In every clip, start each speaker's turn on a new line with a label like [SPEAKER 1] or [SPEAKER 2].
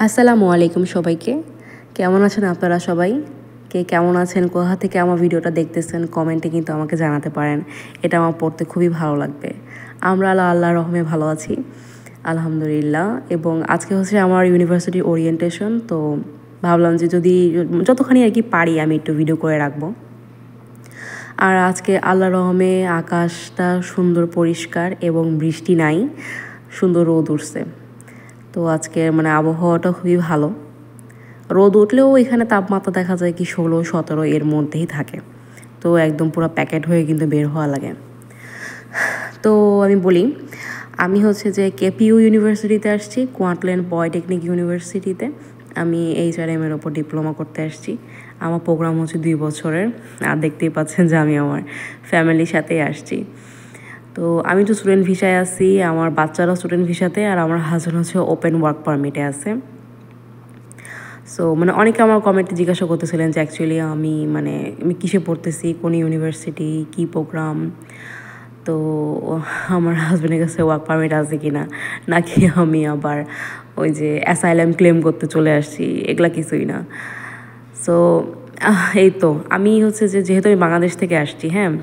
[SPEAKER 1] আসসালামু আলাইকুম সবাইকে। কেমন আছেন আপনারা সবাই? কে কেমন আছেন, কোথা থেকে আমার ভিডিওটা দেখতেছেন কমেন্টে কিন্তু আমাকে জানাতে পারেন। এটা আমার পড়তে খুবই ভালো লাগবে। আমরা আল্লাহর রহমে ভালো আছি আলহামদুলিল্লাহ। এবং আজকে হচ্ছে আমার ইউনিভার্সিটি ওরিয়েন্টেশন, তো ভাবলাম যে যতখানি আর কি পারি আমি একটু ভিডিও করে রাখবো। আর আজকে আল্লাহর রহমে আকাশটা সুন্দর পরিষ্কার এবং বৃষ্টি নাই, সুন্দর রোদ উঠছে। তো আজকে আবহাওয়াটা খুবই ভালো। রোদ উঠলেও এখানে তাপমাত্রা দেখা যায় কি 16-17 এর মধ্যেই থাকে। তো একদম পুরো প্যাকেট হয়ে কিন্তু বের হওয়া লাগে। তো আমি বলি, আমি হচ্ছে যে কেপিইউ ইউনিভার্সিটিতে আসছি, কোয়ান্টল্যান্ড পলিটেকনিক ইউনিভার্সিটিতে। আমি HRM এর ওপর ডিপ্লোমা করতে আসছি। আমার প্রোগ্রাম হচ্ছে 2 বছরের। আর দেখতেই পাচ্ছেন যে আমি আমার ফ্যামিলির সাথেই আসছি। তো আমি তো স্টুডেন্ট ভিসায় আছি, আমার বাচ্চারাও স্টুডেন্ট ভিসাতে, আর আমার হাজব্যান্ড হচ্ছে ওপেন ওয়ার্ক পারমিটে আছে। সো অনেকে আমার কমেন্টে জিজ্ঞাসা করতেছিলেন যে অ্যাকচুয়ালি আমি কিসে পড়তেছি, কোন ইউনিভার্সিটি, কী প্রোগ্রাম। তো আমার হাজব্যান্ডের কাছে ওয়ার্ক পারমিট আছে কি না, নাকি আমি আবার ওই যে অ্যাসাইলাম ক্লেম করতে চলে আসছি, এগুলা কিছুই না। সো এই তো আমি হচ্ছে যেহেতু আমি বাংলাদেশ থেকে আসছি, হ্যাঁ,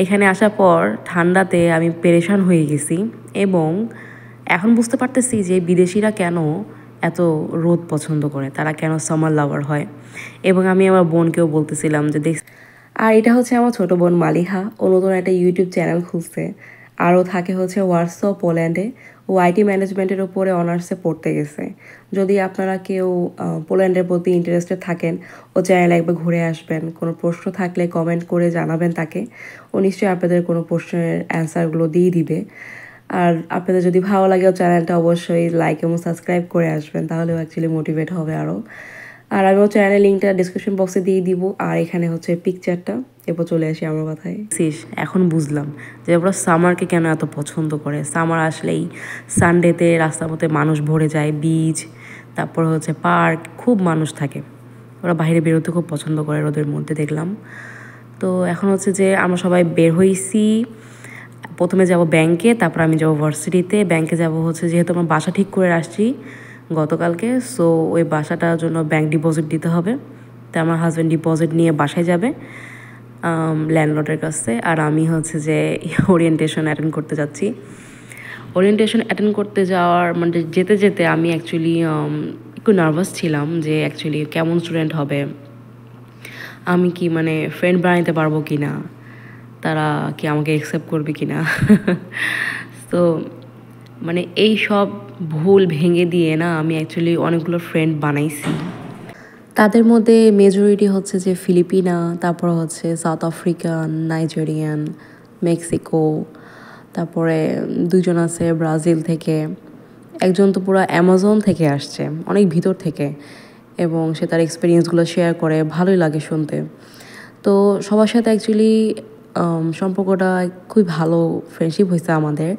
[SPEAKER 1] এখানে আসার পর ঠান্ডাতে আমি পেরেশান হয়ে গেছি। এবং এখন বুঝতে পারতেছি যে বিদেশিরা কেন এত রোদ পছন্দ করে, তারা কেন সামার লাভার হয়। এবং আমি আমার বোনকেও বলতেছিলাম যে আর এটা হচ্ছে আমার ছোট বোন মালিহা, ও নতুন একটা ইউটিউব চ্যানেল খুলছে। আরও থাকে হচ্ছে ওয়ার্সো পোল্যান্ডে, ও আইটি ম্যানেজমেন্টের উপরে অনার্সে পড়তে গেছে। যদি আপনারা কেউ পোল্যান্ডের প্রতি ইন্টারেস্টেড থাকেন, ও চ্যানেলে একবার ঘুরে আসবেন। কোনো প্রশ্ন থাকলে কমেন্ট করে জানাবেন তাকে, ও নিশ্চয়ই আপনাদের কোনো প্রশ্নের অ্যান্সারগুলো দিয়ে দিবে। আর আপনাদের যদি ভালো লাগে ও চ্যানেলটা অবশ্যই লাইক এবং সাবস্ক্রাইব করে আসবেন, তাহলেও অ্যাকচুয়ালি মোটিভেট হবে আরও। আর আমি ওর চ্যানেলের লিঙ্কটা ডিসক্রিপশন বক্সে দিয়ে দিব। আর এখানে হচ্ছে পিকচারটা। এরপর চলে আসি আমার কথায়। এখন বুঝলাম যে ওরা সামারকে কেন এত পছন্দ করে। সামার আসলেই সানডেতে রাস্তার মধ্যে মানুষ ভরে যায়, বিচ, তারপর হচ্ছে পার্ক, খুব মানুষ থাকে। ওরা বাইরে বেরোতে খুব পছন্দ করে রোদের মধ্যে, দেখলাম। তো এখন হচ্ছে যে আমরা সবাই বের হয়েছি। প্রথমে যাব ব্যাংকে, তারপর আমি যাব ভার্সিটিতে। ব্যাংকে যাব হচ্ছে যেহেতু আমার বাসা ঠিক করে আসছি গতকালকে, সো ওই বাসাটার জন্য ব্যাংক ডিপোজিট দিতে হবে। তাই আমার হাজব্যান্ড ডিপোজিট নিয়ে বাসায় যাবে ল্যান্ডলর্ডের কাছে। আর আমি হচ্ছে যে ওরিয়েন্টেশন অ্যাটেন্ড করতে যাচ্ছি। ওরিয়েন্টেশন অ্যাটেন্ড করতে যাওয়ার যেতে যেতে আমি অ্যাকচুয়ালি একটু নার্ভাস ছিলাম যে অ্যাকচুয়ালি কেমন স্টুডেন্ট হবে, আমি কি ফ্রেন্ড বানাইতে পারবো কি না, তারা কি আমাকে অ্যাকসেপ্ট করবে কি না। তো এই সব ভুল ভেঙে দিয়ে না আমি অ্যাকচুয়ালি অনেকগুলো ফ্রেন্ড বানাইছি। তাদের মধ্যে মেজরিটি হচ্ছে যে ফিলিপিনা, তারপর হচ্ছে সাউথ আফ্রিকান, নাইজেরিয়ান, মেক্সিকো, তারপরে 2জন আছে ব্রাজিল থেকে, একজন তো পুরো অ্যামাজন থেকে আসছে, অনেক ভিতর থেকে। এবং সে তার এক্সপিরিয়েন্সগুলো শেয়ার করে, ভালোই লাগে শুনতে। তো সবার সাথে অ্যাকচুয়ালি সম্পর্কটা খুবই ভালো, ফ্রেন্ডশিপ হয়েছে আমাদের।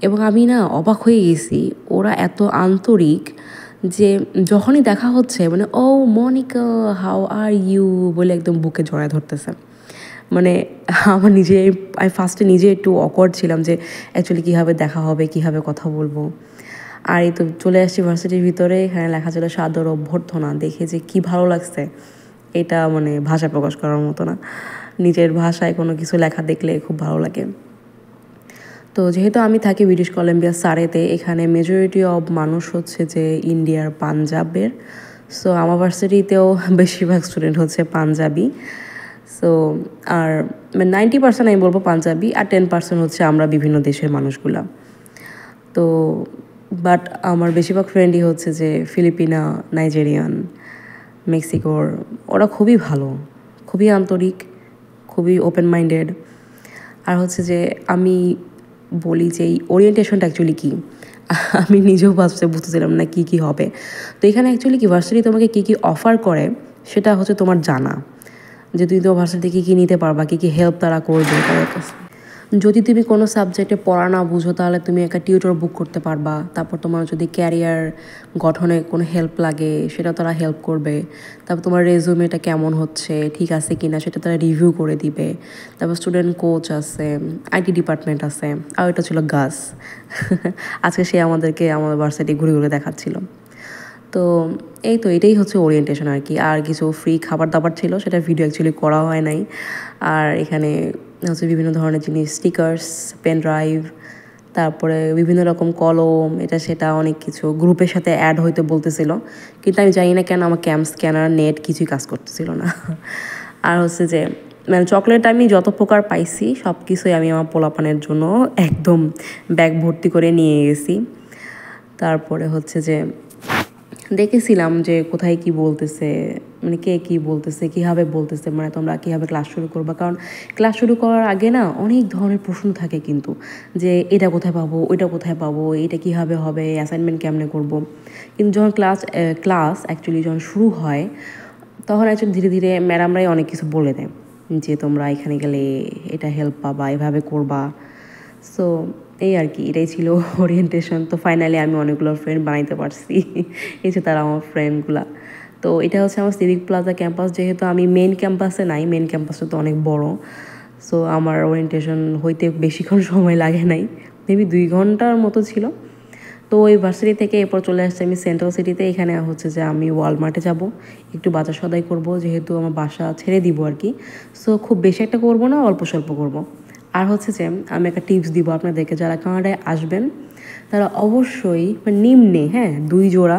[SPEAKER 1] এবং আমি না অবাক হয়ে গেছি, ওরা এত আন্তরিক যে যখনই দেখা হচ্ছে ও মনিকা হাউ আর ইউ বলে একদম বুকে জড়ায় ধরতেছে। আমার আমি ফার্স্টে নিজে একটু অকওয়ার্ড ছিলাম যে অ্যাকচুয়ালি কীভাবে দেখা হবে, কীভাবে কথা বলবো। আর এই তো চলে আসছি ভার্সিটির ভিতরে, এখানে লেখা ছিল সাদর অভ্যর্থনা। দেখে যে কী ভালো লাগছে, এটা ভাষা প্রকাশ করার মতো না। নিজের ভাষায় কোনো কিছু লেখা দেখলে খুব ভালো লাগে। তো যেহেতু আমি থাকি ব্রিটিশ কলাম্বিয়া সারেতে, এখানে মেজরিটি অফ মানুষ হচ্ছে যে ইন্ডিয়ার, পাঞ্জাবের। সো আমার ভার্সিটিতেও বেশিরভাগ স্টুডেন্ট হচ্ছে পাঞ্জাবি। সো আর 90% আমি বলবো পাঞ্জাবি, আর 10% হচ্ছে আমরা বিভিন্ন দেশের মানুষগুলা। তো বাট আমার বেশিরভাগ ফ্রেন্ডই হচ্ছে যে ফিলিপিনা, নাইজেরিয়ান, মেক্সিকোর। ওরা খুবই ভালো, খুবই আন্তরিক, খুবই ওপেন মাইন্ডেড। আর হচ্ছে যে আমি বলি যে এই ওরিয়েন্টেশনটা অ্যাকচুয়ালি কী, আমি নিজেও বুঝতেছিলাম না কী কী হবে। তো এখানে অ্যাকচুয়ালি কি ভার্সিটি তোমাকে কী কী অফার করে সেটা হচ্ছে তোমার জানা, যে তুমি তোমার ভার্সিটিতে কী কী নিতে পারবা, কী কী হেল্প তারা করবে তাদের কাছে। যদি তুমি কোনো সাবজেক্টে পড়া না বুঝো, তাহলে তুমি একটা টিউটর বুক করতে পারবা। তারপর তোমার যদি ক্যারিয়ার গঠনে কোনো হেল্প লাগে, সেটা তারা হেল্প করবে। তারপর তোমার রেজুমেটা কেমন হচ্ছে, ঠিক আছে কি না, সেটা তারা রিভিউ করে দিবে। তারপর স্টুডেন্ট কোচ আছে, আইটি ডিপার্টমেন্ট আছে, আর এটা ছিল গাস। আজকে সে আমাদেরকে আমাদের ভার্সিটি ঘুরে ঘুরে দেখাচ্ছিল। তো এই তো এটাই হচ্ছে ওরিয়েন্টেশন আর কি। আর কিছু ফ্রি খাবার দাবার ছিল, সেটা ভিডিও অ্যাকচুয়ালি করা হয় নাই। আর এখানে হচ্ছে বিভিন্ন ধরনের জিনিস, স্টিকার্স, পেন ড্রাইভ, তারপরে বিভিন্ন রকম কলম, এটা সেটা অনেক কিছু গ্রুপের সাথে অ্যাড হইতে বলতেছিল, কিন্তু আমি জানি না কেন আমার ক্যাম্প স্ক্যানার নেট কিছুই কাজ করতেছিল না। আর হচ্ছে যে মানে চকলেট আমি যত প্রকার পাইছি সব কিছুই আমি আমার পোলাপানের জন্য একদম ব্যাগ ভর্তি করে নিয়ে গেছি। তারপরে হচ্ছে যে দেখেছিলাম যে কোথায় কি বলতেছে, মানে কে কী বলতেছে, কীভাবে বলতেছে, মানে তোমরা কীভাবে ক্লাস শুরু করবা। কারণ ক্লাস শুরু করার আগে না অনেক ধরনের প্রশ্ন থাকে কিন্তু, যে এটা কোথায় পাবো, ওইটা কোথায় পাবো, এটা কীভাবে হবে, অ্যাসাইনমেন্ট কেমনে করব। কিন্তু যখন ক্লাস অ্যাকচুয়ালি যখন শুরু হয় তখন অ্যাকচুয়ালি ধীরে ধীরে ম্যাডামরাই অনেক কিছু বলে দেয় যে তোমরা এখানে গেলে এটা হেল্প পাবা, এভাবে করবা। সো এই আর কি, এটাই ছিল ওরিয়েন্টেশন। তো ফাইনালি আমি অনেকগুলো ফ্রেন্ড বানাইতে পারছি, এই যে তারা আমার ফ্রেন্ডগুলা। তো এটা হচ্ছে আমার সিভিক প্লাজা ক্যাম্পাস, যেহেতু আমি মেন ক্যাম্পাসে নাই, মেন ক্যাম্পাসটা তো অনেক বড়। সো আমার ওরিয়েন্টেশন হইতে বেশিক্ষণ সময় লাগে নাই, মেবি 2 ঘন্টার মতো ছিল। তো ওই ভার্সিটি থেকে এরপর চলে আসছে আমি সেন্ট্রাল সিটিতে। এখানে হচ্ছে যে আমি ওয়ালমার্টে যাব, একটু বাজার সদাই করব, যেহেতু আমার বাসা ছেড়ে দিব আর কি। সো খুব বেশি একটা করব না, অল্প স্বল্প করব। আর হচ্ছে যে আমি একটা টিপস দিব আপনাদেরকে, যারা কানাডায় আসবেন তারা অবশ্যই নিম্নে 2 জোড়া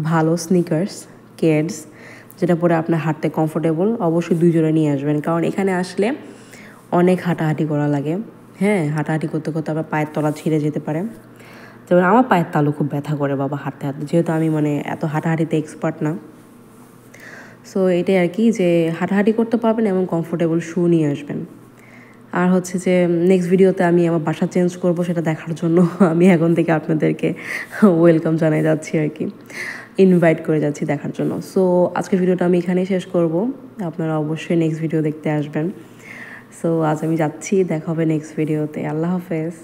[SPEAKER 1] ভালো স্নিকার্স, কেডস, যেটা পরে আপনার হাঁটতে কমফোর্টেবল, অবশ্যই 2 জোড়া নিয়ে আসবেন। কারণ এখানে আসলে অনেক হাঁটাহাঁটি করা লাগে। হাঁটাহাঁটি করতে করতে আবার পায়ের তলা ছিঁড়ে যেতে পারে। যেমন আমার পায়ের তালু খুব ব্যথা করে বাবা হাঁটতে হাঁটতে, যেহেতু আমি মানে এত হাঁটাহাঁটিতে এক্সপার্ট না। সো এটাই আর কি, যে হাঁটাহাঁটি করতে পারবেন এবং কমফোর্টেবল শু নিয়ে আসবেন। আর হচ্ছে যে নেক্সট ভিডিওতে আমি আমার বাসা চেঞ্জ করব, সেটা দেখার জন্য আমি এখন থেকে আপনাদেরকে ওয়েলকাম জানাই যাচ্ছি আর কি, ইনভাইট করে যাচ্ছি দেখার জন্য। সো আজকের ভিডিওটা আমি এখানেই শেষ করব, আপনারা অবশ্যই নেক্সট ভিডিও দেখতে আসবেন। সো আজ আমি যাচ্ছি, দেখা হবে নেক্সট ভিডিওতে। আল্লাহ হাফেজ।